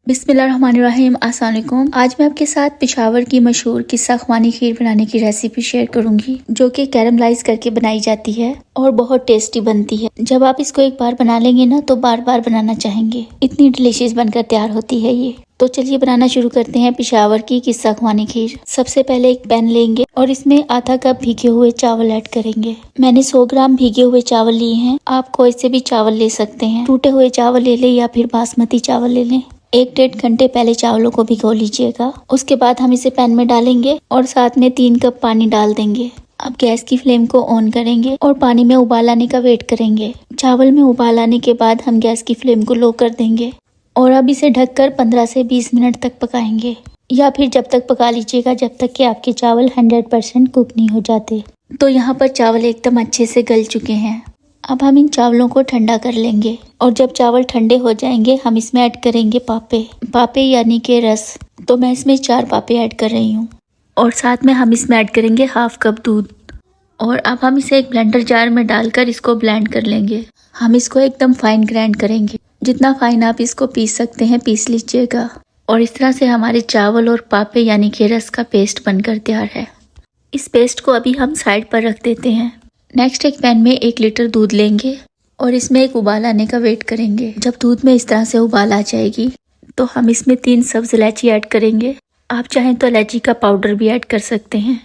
बिस्मिल्लाहिर्रहमानिर्रहीम। अस्सलाम वालेकुम। आज मैं आपके साथ पेशावर की मशहूर किस्सा ख्वानी खीर बनाने की रेसिपी शेयर करूंगी, जो कि कैरमलाइज करके बनाई जाती है और बहुत टेस्टी बनती है। जब आप इसको एक बार बना लेंगे ना तो बार बार बनाना चाहेंगे, इतनी डिलीशियस बनकर तैयार होती है ये। तो चलिए बनाना शुरू करते हैं पेशावर की किस्सा ख्वानी खीर। सबसे पहले एक पैन लेंगे और इसमें आधा कप भीगे हुए चावल ऐड करेंगे। मैंने 100 ग्राम भीगे हुए चावल लिए हैं। आप कोई से भी चावल ले सकते हैं, टूटे हुए चावल ले लें या फिर बासमती चावल ले लें। 1-1.5 घंटे पहले चावलों को भिगो लीजिएगा। उसके बाद हम इसे पैन में डालेंगे और साथ में 3 कप पानी डाल देंगे। अब गैस की फ्लेम को ऑन करेंगे और पानी में उबाल आने का वेट करेंगे। चावल में उबाल आने के बाद हम गैस की फ्लेम को लो कर देंगे और अब इसे ढककर 15 से 20 मिनट तक पकाएंगे, या फिर जब तक पका लीजिएगा जब तक कि आपके चावल 100% कुक नहीं हो जाते। तो यहाँ पर चावल एकदम अच्छे से गल चुके हैं। अब हम इन चावलों को ठंडा कर लेंगे और जब चावल ठंडे हो जाएंगे हम इसमें ऐड करेंगे पापे यानी कि रस। तो मैं इसमें 4 पापे ऐड कर रही हूँ और साथ में हम इसमें ऐड करेंगे हाफ कप दूध। और अब हम इसे एक ब्लेंडर जार में डालकर इसको ब्लेंड कर लेंगे। हम इसको एकदम फाइन ग्राइंड करेंगे, जितना फाइन आप इसको पीस सकते हैं पीस लीजिएगा। और इस तरह से हमारे चावल और पापे यानी कि रस का पेस्ट बनकर तैयार है। इस पेस्ट को अभी हम साइड पर रख देते हैं। नेक्स्ट एक पैन में 1 लीटर दूध लेंगे और इसमें एक उबाल आने का वेट करेंगे। जब दूध में इस तरह से उबाल आ जाएगी तो हम इसमें 3 सब्ज इलायची ऐड करेंगे। आप चाहें तो इलायची का पाउडर भी ऐड कर सकते हैं।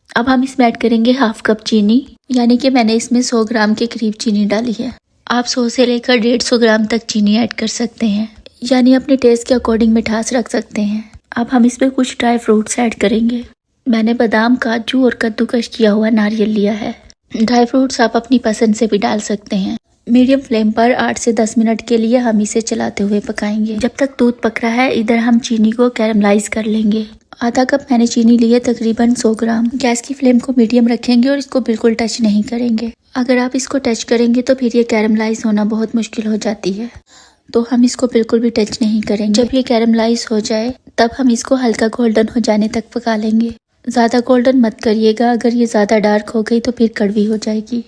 अब हम इसमें ऐड करेंगे हाफ कप चीनी, यानी कि मैंने इसमें 100 ग्राम के करीब चीनी डाली है। आप 100 से लेकर 150 ग्राम तक चीनी ऐड कर सकते हैं, यानी अपने टेस्ट के अकॉर्डिंग मिठास रख सकते हैं। अब हम इसमें कुछ ड्राई फ्रूट्स ऐड करेंगे। मैंने बादाम, काजू और कद्दूकश किया हुआ नारियल लिया है। ड्राई फ्रूट्स आप अपनी पसंद से भी डाल सकते हैं। मीडियम फ्लेम पर 8 से 10 मिनट के लिए हम इसे चलाते हुए पकाएंगे। जब तक दूध पक रहा है इधर हम चीनी को कैरमलाइज कर लेंगे। आधा कप मैंने चीनी ली है, तकरीबन 100 ग्राम। गैस की फ्लेम को मीडियम रखेंगे और इसको बिल्कुल टच नहीं करेंगे। अगर आप इसको टच करेंगे तो फिर ये कैरमलाइज होना बहुत मुश्किल हो जाती है, तो हम इसको बिल्कुल भी टच नहीं करेंगे। जब ये कैरमलाइज हो जाए तब हम इसको हल्का गोल्डन हो जाने तक पका लेंगे। ज़्यादा गोल्डन मत करिएगा, अगर ये ज़्यादा डार्क हो गई तो फिर कड़वी हो जाएगी।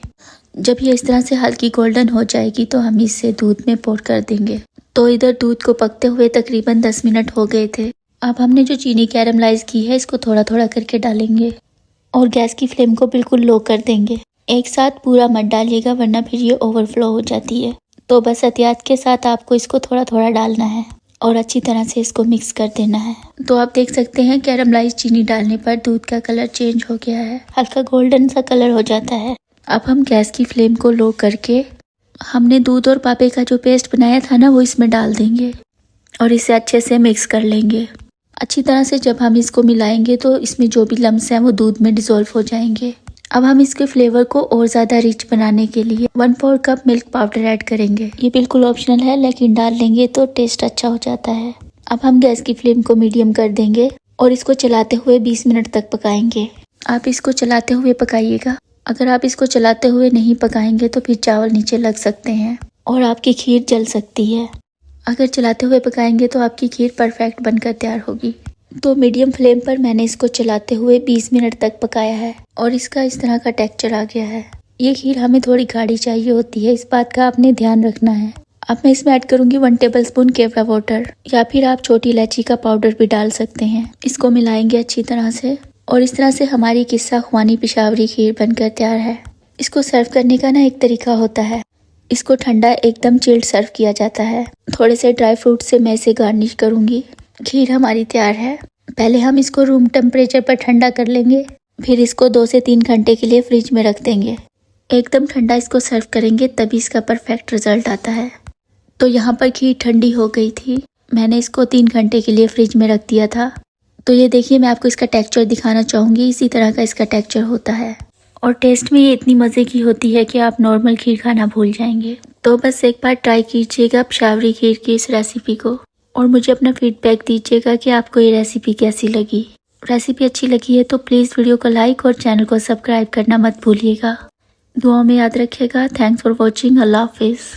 जब ये इस तरह से हल्की गोल्डन हो जाएगी तो हम इसे दूध में पोर कर देंगे। तो इधर दूध को पकते हुए तकरीबन 10 मिनट हो गए थे। अब हमने जो चीनी कैरमलाइज की है इसको थोड़ा थोड़ा करके डालेंगे और गैस की फ्लेम को बिल्कुल लो कर देंगे। एक साथ पूरा मत डालिएगा वरना फिर ये ओवरफ्लो हो जाती है। तो बस एहतियात के साथ आपको इसको थोड़ा थोड़ा डालना है और अच्छी तरह से इसको मिक्स कर देना है। तो आप देख सकते हैं कैरमलाइज चीनी डालने पर दूध का कलर चेंज हो गया है, हल्का गोल्डन सा कलर हो जाता है। अब हम गैस की फ्लेम को लो करके हमने दूध और पापे का जो पेस्ट बनाया था ना वो इसमें डाल देंगे और इसे अच्छे से मिक्स कर लेंगे। अच्छी तरह से जब हम इसको मिलाएंगे तो इसमें जो भी लम्स हैं वो दूध में डिसॉल्व हो जाएंगे। अब हम इसके फ्लेवर को और ज़्यादा रिच बनाने के लिए 1/4 कप मिल्क पाउडर ऐड करेंगे। ये बिल्कुल ऑप्शनल है लेकिन डाल लेंगे तो टेस्ट अच्छा हो जाता है। अब हम गैस की फ्लेम को मीडियम कर देंगे और इसको चलाते हुए 20 मिनट तक पकाएंगे। आप इसको चलाते हुए पकाइएगा। अगर आप इसको चलाते हुए नहीं पकाएंगे तो फिर चावल नीचे लग सकते हैं और आपकी खीर जल सकती है। अगर चलाते हुए पकाएंगे तो आपकी खीर परफेक्ट बनकर तैयार होगी। तो मीडियम फ्लेम पर मैंने इसको चलाते हुए 20 मिनट तक पकाया है और इसका इस तरह का टेक्सचर आ गया है। ये खीर हमें थोड़ी गाढ़ी चाहिए होती है, इस बात का आपने ध्यान रखना है। अब मैं इसमें ऐड करूंगी 1 टेबलस्पून केवड़ा वाटर, या फिर आप छोटी इलायची का पाउडर भी डाल सकते हैं। इसको मिलाएंगे अच्छी तरह से और इस तरह से हमारी किस्सा ख्वानी पेशावरी खीर बनकर तैयार है। इसको सर्व करने का ना एक तरीका होता है, इसको ठंडा एकदम चिल्ड सर्व किया जाता है। थोड़े से ड्राई फ्रूट से मैं इसे गार्निश करूंगी। खीर हमारी तैयार है। पहले हम इसको रूम टेम्परेचर पर ठंडा कर लेंगे, फिर इसको 2 से 3 घंटे के लिए फ्रिज में रख देंगे। एकदम ठंडा इसको सर्व करेंगे तभी इसका परफेक्ट रिजल्ट आता है। तो यहाँ पर खीर ठंडी हो गई थी, मैंने इसको 3 घंटे के लिए फ्रिज में रख दिया था। तो ये देखिए मैं आपको इसका टेक्सचर दिखाना चाहूँगी। इसी तरह का इसका टेक्सचर होता है और टेस्ट में ये इतनी मज़े की होती है कि आप नॉर्मल खीर खाना भूल जाएंगे। तो बस एक बार ट्राई कीजिएगा पेशावरी खीर की इस रेसिपी को और मुझे अपना फीडबैक दीजिएगा कि आपको ये रेसिपी कैसी लगी। रेसिपी अच्छी लगी है तो प्लीज़ वीडियो को लाइक और चैनल को सब्सक्राइब करना मत भूलिएगा। दुआ में याद रखिएगा। Thanks for watching. अल्लाह हाफिज़।